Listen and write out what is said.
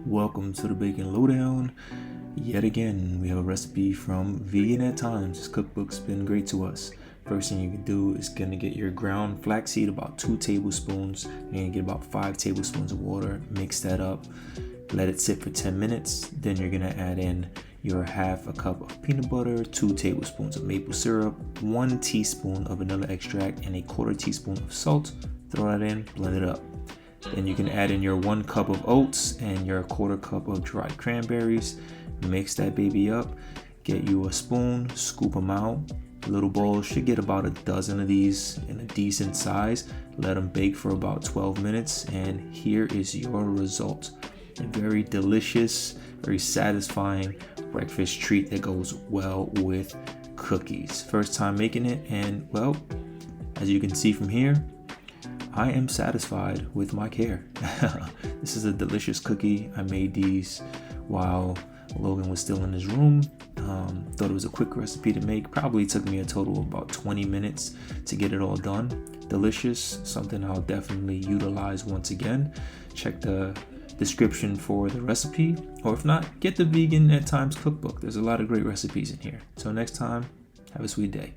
Welcome to the Bacon Lowdown. Yet again, we have a recipe from Vegan at Times. This cookbook's been great to us. First thing you can do is gonna get your ground flaxseed, about 2 tablespoons. You're gonna get about 5 tablespoons of water. Mix that up. Let it sit for 10 minutes. Then you're gonna add in your half a cup of peanut butter, 2 tablespoons of maple syrup, 1 teaspoon of vanilla extract, and a 1/4 teaspoon of salt. Throw that in, blend it up. Then you can add in your 1 cup of oats and your 1/4 cup of dried cranberries. Mix that baby up. Get you a spoon, scoop them out. Little bowls should get about a dozen of these in a decent size. Let them bake for about 12 minutes, and here is your result. A very delicious, very satisfying breakfast treat that goes well with cookies. First time making it, and well, as you can see from here, I am satisfied with my care. This is a delicious cookie. I made these while Logan was still in his room. Thought it was a quick recipe to make. Probably took me a total of about 20 minutes to get it all done. Delicious, something I'll definitely utilize once again. Check the description for the recipe, or if not, get the Vegan at Times cookbook. There's a lot of great recipes in here. Till next time, have a sweet day.